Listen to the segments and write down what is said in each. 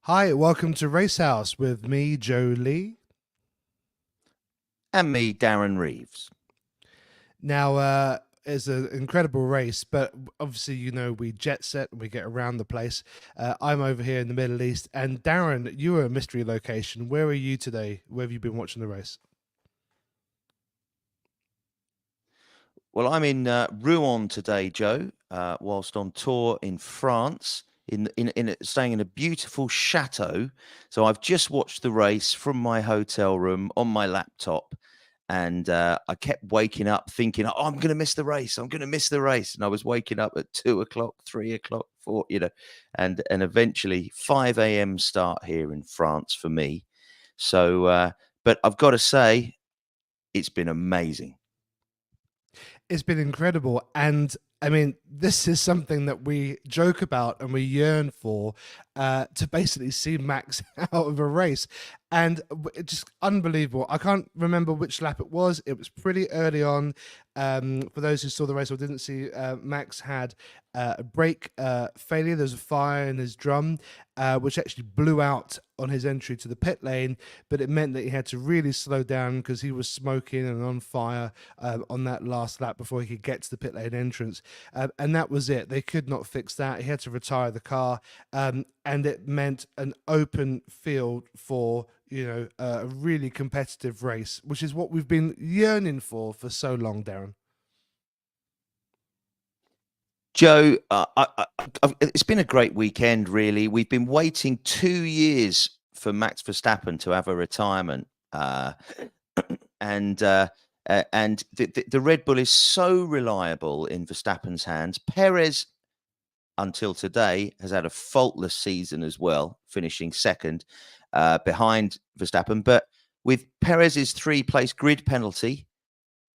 Hi, welcome to Racehouse with me, Joe Lee. And me, Darren Reeves. Now, it's an incredible race, but obviously, we jet set and we get around the place. I'm over here in the Middle East, and Darren, you were a mystery location. Where are you today? Where have you been watching the race? Well, I'm in Rouen today, Joe, whilst on tour in France, staying in a beautiful chateau. So I've just watched the race from my hotel room on my laptop, and I kept waking up thinking, "Oh, I'm going to miss the race. I'm going to miss the race." And I was waking up at 2 o'clock, 3 o'clock, four, and eventually 5 a.m. start here in France for me. So, but I've got to say, it's been amazing. It's been incredible. And I mean, this is something that we joke about and we yearn for, to basically see Max out of a race. And it's just unbelievable. I can't remember which lap it was. It was pretty early on. For those who saw the race or didn't see, Max had a brake failure. There was a fire in his drum, which actually blew out on his entry to the pit lane, but it meant that he had to really slow down because he was smoking and on fire on that last lap before he could get to the pit lane entrance. And that was it. They could not fix that. He had to retire the car, and it meant an open field for a really competitive race, which is what we've been yearning for so long, Darren. Joe, it's been a great weekend, really. We've been waiting 2 years for Max Verstappen to have a retirement, and the Red Bull is so reliable in Verstappen's hands. Perez, until today, has had a faultless season as well, finishing second behind Verstappen. But with Perez's three-place grid penalty,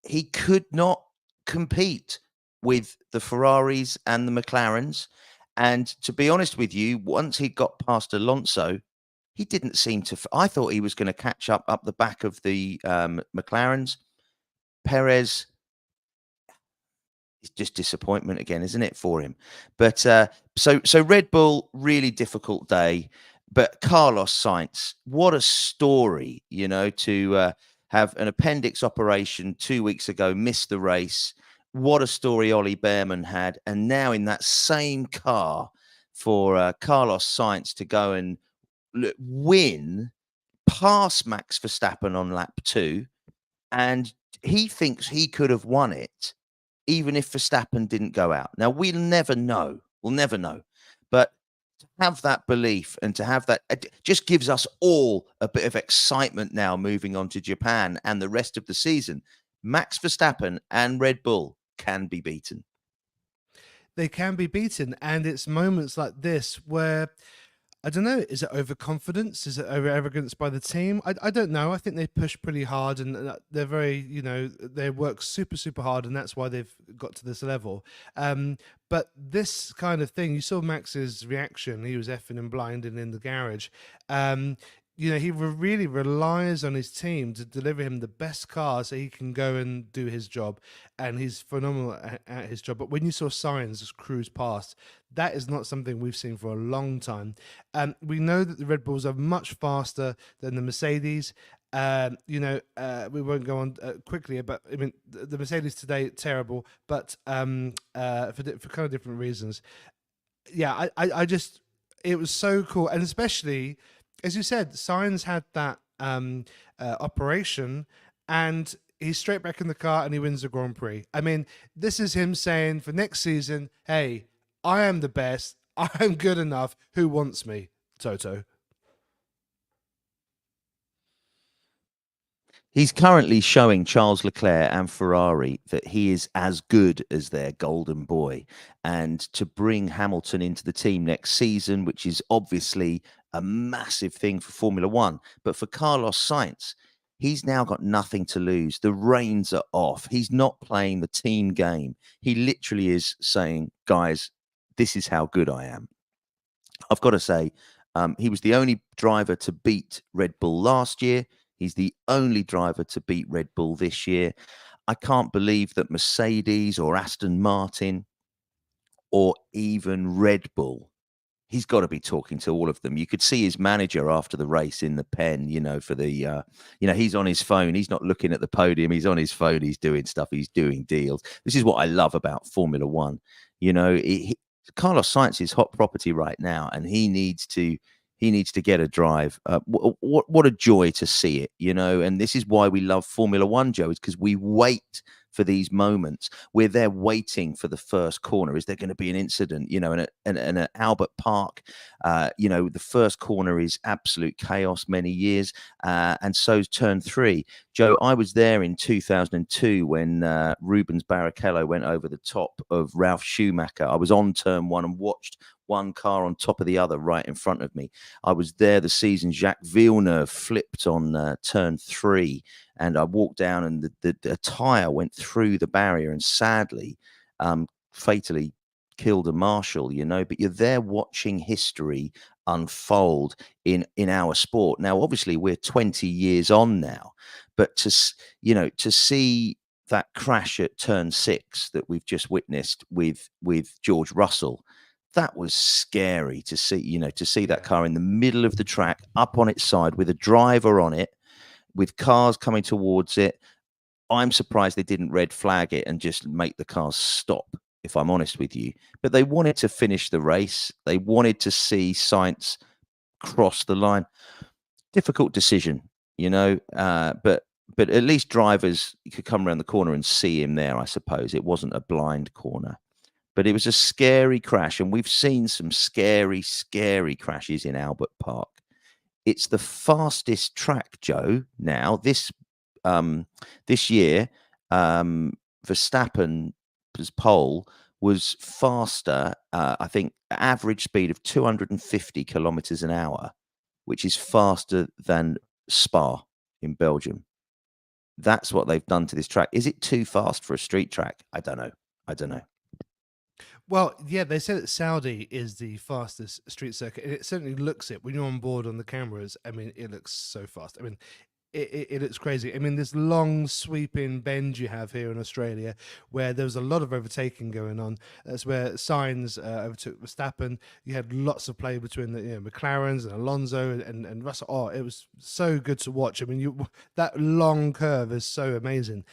he could not compete with the Ferraris and the McLarens. And to be honest with you, once he got past Alonso, he didn't seem to. I thought he was going to catch up the back of the McLarens. Perez is just disappointment again, isn't it, for him? But so Red Bull, really difficult day. But Carlos Sainz, what a story, to have an appendix operation 2 weeks ago, missed the race. What a story Ollie Behrman had. And now in that same car for Carlos Sainz to go and win past Max Verstappen on lap two. And he thinks he could have won it even if Verstappen didn't go out. Now, we'll never know. We'll never know. But to have that belief and to have that, it just gives us all a bit of excitement now moving on to Japan and the rest of the season. Max Verstappen and Red Bull can be beaten. They can be beaten, and it's moments like this where I don't know. Is it overconfidence? Is it over arrogance by the team? I don't know. I think they push pretty hard, and they're very they work super hard, and that's why they've got to this level. But this kind of thing, you saw Max's reaction. He was effing and blinding in the garage. He really relies on his team to deliver him the best car so he can go and do his job, and he's phenomenal at his job. But when you saw Sainz just cruise past, that is not something we've seen for a long time. We know that the Red Bulls are much faster than the Mercedes. We won't go on quickly, but I mean, the Mercedes today terrible, but for kind of different reasons. Yeah, I just it was so cool, and especially as you said, Sainz had that operation, and he's straight back in the car and he wins the Grand Prix. I mean, this is him saying for next season, "Hey, I am the best. I'm good enough. Who wants me, Toto?" He's currently showing Charles Leclerc and Ferrari that he is as good as their golden boy. And to bring Hamilton into the team next season, which is obviously a massive thing for Formula One, but for Carlos Sainz, he's now got nothing to lose. The reins are off. He's not playing the team game. He literally is saying, guys, this is how good I am. I've got to say, he was the only driver to beat Red Bull last year. He's the only driver to beat Red Bull this year. I can't believe that Mercedes or Aston Martin or even Red Bull he's got to be talking to all of them. You could see his manager after the race in the pen, for the, he's on his phone. He's not looking at the podium. He's on his phone. He's doing stuff. He's doing deals. This is what I love about Formula One. Carlos Sainz is hot property right now, and he needs to get a drive. What a joy to see it, and this is why we love Formula One, Joe, is because we wait for these moments. We're there waiting for the first corner. Is there going to be an incident? And at Albert Park, the first corner is absolute chaos many years, and so's turn 3. Joe, I was there in 2002 when Rubens Barrichello went over the top of Ralf Schumacher. I was on turn 1 and watched one car on top of the other right in front of me. I was there the season Jacques Villeneuve flipped on turn 3, and I walked down, and the tyre went through the barrier and sadly, fatally killed a marshal, but you're there watching history unfold in our sport. Now, obviously, we're 20 years on now, but to see that crash at turn 6 that we've just witnessed with George Russell, that was scary to see, that car in the middle of the track, up on its side with a driver on it, with cars coming towards it. I'm surprised they didn't red flag it and just make the cars stop, if I'm honest with you. But they wanted to finish the race. They wanted to see Sainz cross the line. Difficult decision, but at least drivers could come around the corner and see him there, I suppose. It wasn't a blind corner. But it was a scary crash, and we've seen some scary, scary crashes in Albert Park. It's the fastest track, Joe. Now this year, Verstappen's pole was faster. I think average speed of 250 kilometers an hour, which is faster than Spa in Belgium. That's what they've done to this track. Is it too fast for a street track? I don't know. Well, yeah, they said that Saudi is the fastest street circuit, and it certainly looks it when you're on board on the cameras. I mean, it looks so fast. I mean, it looks crazy. I mean, this long sweeping bend you have here in Australia, where there was a lot of overtaking going on. That's where Sainz overtook Verstappen. You had lots of play between the McLarens and Alonso and Russell. Oh, it was so good to watch. I mean, that long curve is so amazing.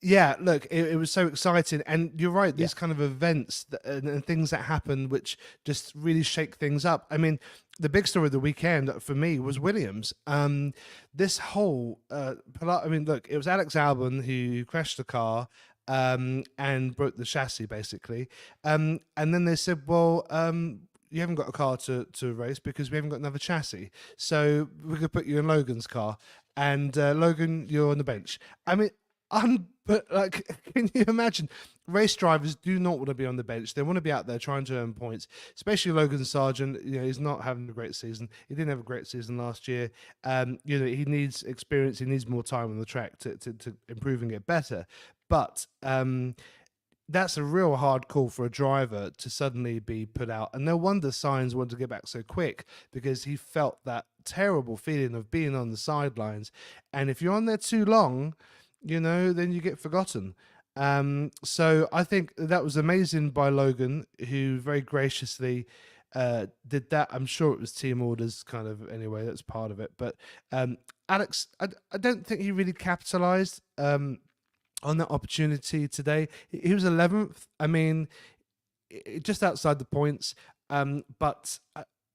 Yeah, look, it was so exciting, and you're right. These kind of events and things that happen, which just really shake things up. I mean, the big story of the weekend for me was Williams. This whole, I mean, look, it was Alex Albon who crashed the car and broke the chassis, basically. And then they said, well, you haven't got a car to race because we haven't got another chassis. So we're going to put you in Logan's car. And Logan, you're on the bench. I mean, but can you imagine? Race drivers do not want to be on the bench. They want to be out there trying to earn points, especially Logan Sargent. He's not having a great season. He didn't have a great season last year. He needs experience. He needs more time on the track to improve and get better. But that's a real hard call for a driver to suddenly be put out. And no wonder Sainz wanted to get back so quick, because he felt that terrible feeling of being on the sidelines. And if you're on there too long, then you get forgotten. So I think that was amazing by Logan, who very graciously did that. I'm sure it was team orders kind of anyway. That's part of it. But Alex, I don't think he really capitalized on that opportunity today. He was 11th. I mean, just outside the points. But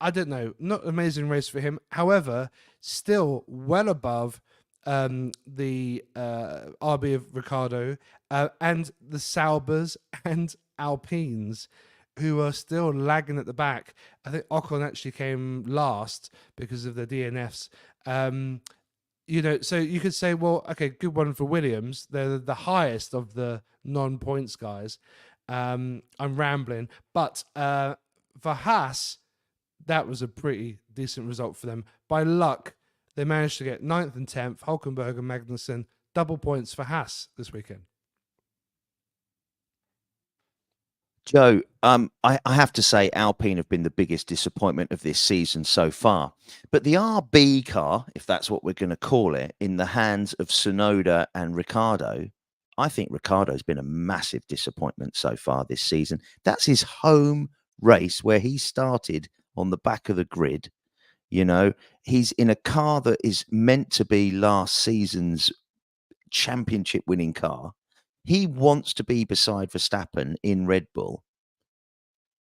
I don't know. Not an amazing race for him. However, still well above the RB of Ricardo and the Saubers and Alpines, who are still lagging at the back. I think Ocon actually came last because of the DNFs. So you could say, well, okay, good one for Williams. They're the highest of the non-points guys. I'm rambling, but for Haas, that was a pretty decent result for them. By luck, they managed to get 9th and 10th, Hulkenberg and Magnussen, double points for Haas this weekend. Joe, I have to say Alpine have been the biggest disappointment of this season so far. But the RB car, if that's what we're going to call it, in the hands of Tsunoda and Ricciardo, I think Ricciardo's been a massive disappointment so far this season. That's his home race where he started on the back of the grid. You know, he's in a car that is meant to be last season's championship winning car. He wants to be beside Verstappen in Red Bull.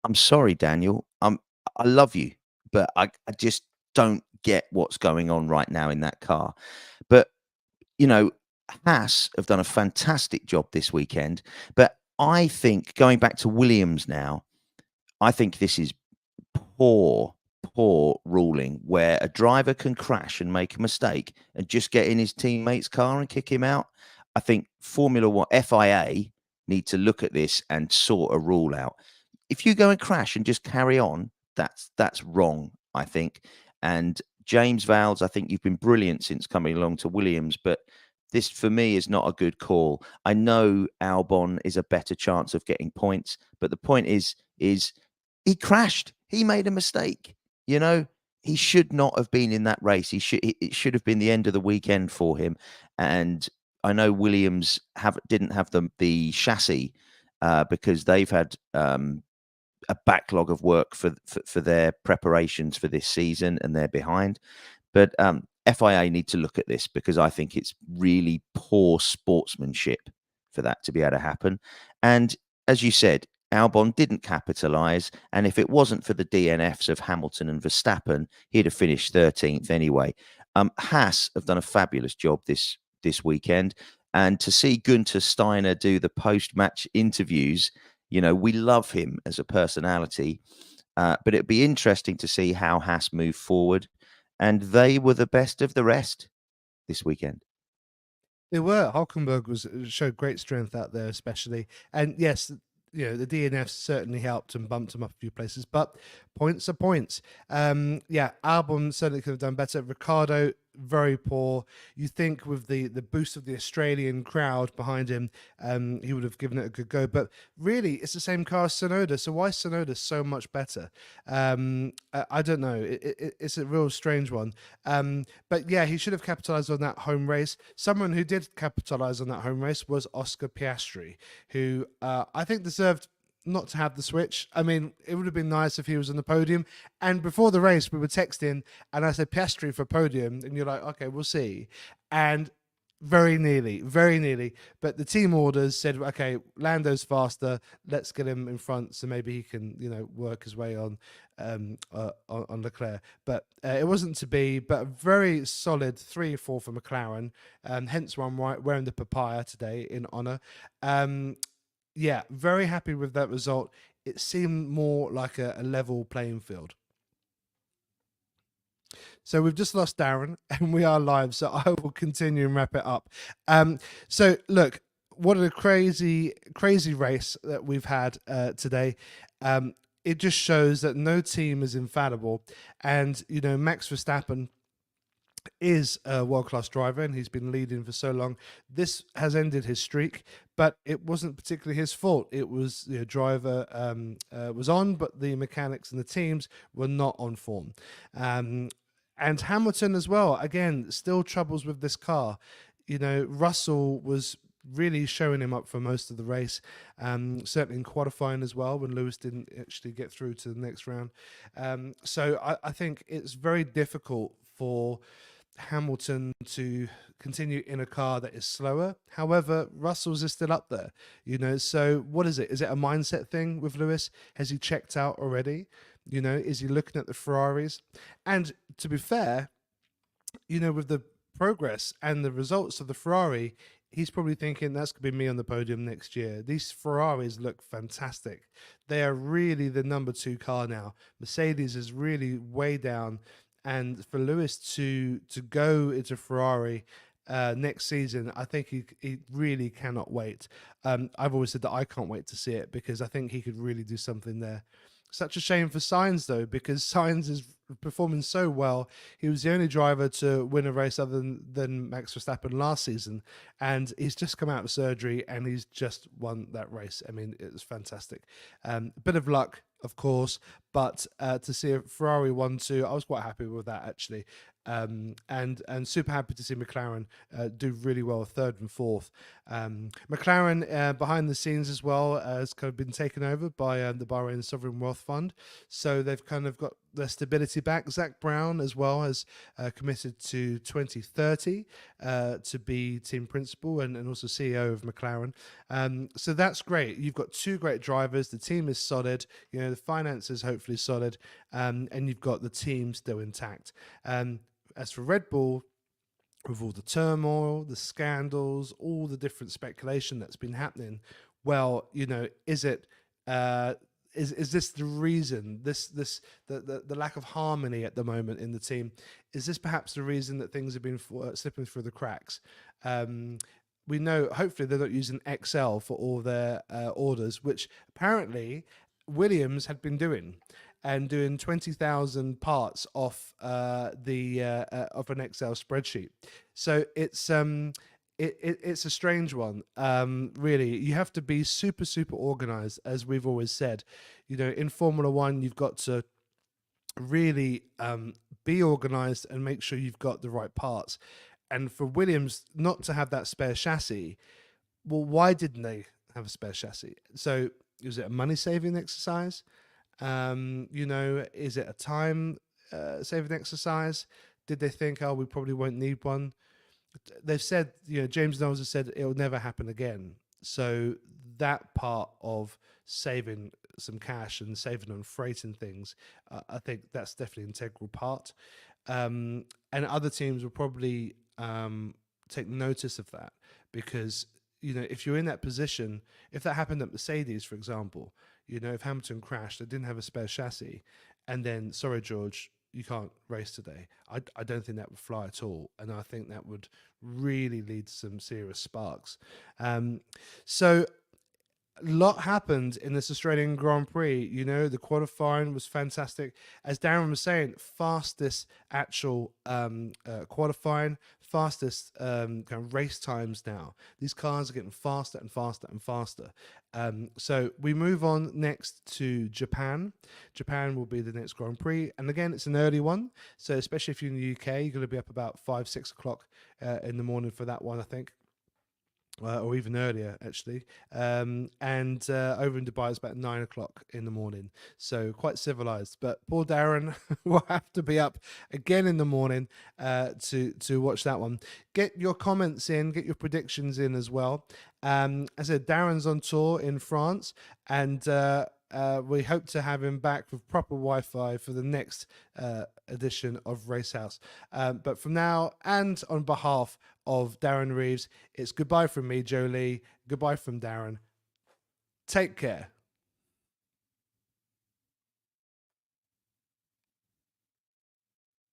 I'm sorry, Daniel. I love you, but I just don't get what's going on right now in that car. But you know, Haas have done a fantastic job this weekend. But I think going back to Williams now, I think this is poor, poor ruling where a driver can crash and make a mistake and just get in his teammate's car and kick him out. I think Formula One FIA need to look at this and sort a rule out. If you go and crash and just carry on, that's wrong, I think. And James Vowles, I think you've been brilliant since coming along to Williams, but this for me is not a good call. I know Albon is a better chance of getting points, but the point is he crashed. He made a mistake. You know, he should not have been in that race. It should have been the end of the weekend for him. And I know Williams didn't have the chassis because they've had a backlog of work for their preparations for this season, and they're behind. But FIA need to look at this because I think it's really poor sportsmanship for that to be able to happen. And as you said, Albon didn't capitalise, and if it wasn't for the DNFs of Hamilton and Verstappen, he'd have finished 13th anyway. Haas have done a fabulous job this weekend, and to see Gunther Steiner do the post-match interviews, you know, we love him as a personality, but it'd be interesting to see how Haas move forward. And they were the best of the rest this weekend. They were. Hulkenberg showed great strength out there, especially. And yes, the DNFs certainly helped and bumped him up a few places, but points are points. Yeah, Albon certainly could have done better. Ricardo, very poor. You think with the boost of the Australian crowd behind him, he would have given it a good go. But really, it's the same car as Tsunoda. So why is Tsunoda so much better? I don't know. It's a real strange one. But yeah, he should have capitalized on that home race. Someone who did capitalize on that home race was Oscar Piastri, who I think deserved not to have the switch. I mean, it would have been nice if he was on the podium. And before the race, we were texting, and I said Piastri for podium, and you're like, okay, we'll see. And very nearly. But the team orders said, okay, Lando's faster. Let's get him in front, so maybe he can, work his way on Leclerc. But it wasn't to be. But a very solid 3-4 for McLaren. Hence why I'm wearing the papaya today in honor. Yeah, very happy with that result. It seemed more like a level playing field. So we've just lost Darren, and we are live, so I will continue and wrap it up. So look, what a crazy race that we've had today. It just shows that no team is infallible. And, Max Verstappen is a world-class driver, and he's been leading for so long. This has ended his streak, but it wasn't particularly his fault. It was the driver was on, but the mechanics and the teams were not on form. And Hamilton as well, again, still troubles with this car. Russell was really showing him up for most of the race, certainly in qualifying as well, when Lewis didn't actually get through to the next round. So I think it's very difficult for Hamilton to continue in a car that is slower. However, Russell's is still up there, so what is it? Is it a mindset thing with Lewis? Has he checked out already? Is he looking at the Ferraris? And to be fair, with the progress and the results of the Ferrari, he's probably thinking that's going to be me on the podium next year. These Ferraris look fantastic. They are really the number 2 car now. Mercedes is really way down. And for Lewis to go into Ferrari next season, I think he really cannot wait. I've always said that I can't wait to see it because I think he could really do something there. Such a shame for Sainz, though, because Sainz is performing so well. He was the only driver to win a race other than Max Verstappen last season, and he's just come out of surgery and he's just won that race. I mean, it was fantastic. Bit of luck, of course, But to see a Ferrari 1-2, I was quite happy with that actually. And super happy to see McLaren do really well, third and fourth. McLaren behind the scenes as well has kind of been taken over by the Bahrain Sovereign Wealth Fund, so they've kind of got their stability back. Zach Brown as well has committed to 2030 to be team principal and also CEO of McLaren. So that's great. You've got two great drivers. The team is solid. You know, the finances hopefully solid, and you've got the team still intact. As for Red Bull, with all the turmoil, the scandals, all the different speculation that's been happening, well, you know, is it is this the reason, the lack of harmony at the moment in the team, is this perhaps the reason that things have been slipping through the cracks? We know hopefully they're not using XL for all their orders, which apparently Williams had been doing, and doing 20,000 parts off of an Excel spreadsheet. So it's it's a strange one. Really, you have to be super organized, as we've always said. You know, in Formula One, you've got to really be organized and make sure you've got the right parts. And for Williams not to have that spare chassis, well, why didn't they have a spare chassis? So was it a money saving exercise? You know, is it a time saving exercise? Did they think, oh, we probably won't need one? They've said, you know, James Knowles has said it'll never happen again. So that part of saving some cash and saving on freight and things, I think that's definitely an integral part. And other teams will probably take notice of that, because, you know, if you're in that position, if that happened at Mercedes, for example, you know, if Hamilton crashed, they didn't have a spare chassis, and then, sorry, George, you can't race today. I don't think that would fly at all. And I think that would really lead to some serious sparks. So a lot happened in this Australian Grand Prix. You know, the qualifying was fantastic. As Darren was saying, fastest actual qualifying, fastest kind of race times now. These cars are getting faster and faster and faster. So we move on next to Japan. Japan will be the next Grand Prix. And again, it's an early one. So especially if you're in the UK, you're going to be up about 5-6 o'clock in the morning for that one, I think. Or even earlier, actually. And over in Dubai, it's about 9 o'clock in the morning. So quite civilized. But poor Darren will have to be up again in the morning to watch that one. Get your comments in, get your predictions in as well. As I said, Darren's on tour in France, and we hope to have him back with proper Wi-Fi for the next edition of Racehouse. But from now, and on behalf of Darren Reeves, it's goodbye from me, Joe Lee. Goodbye from Darren. Take care.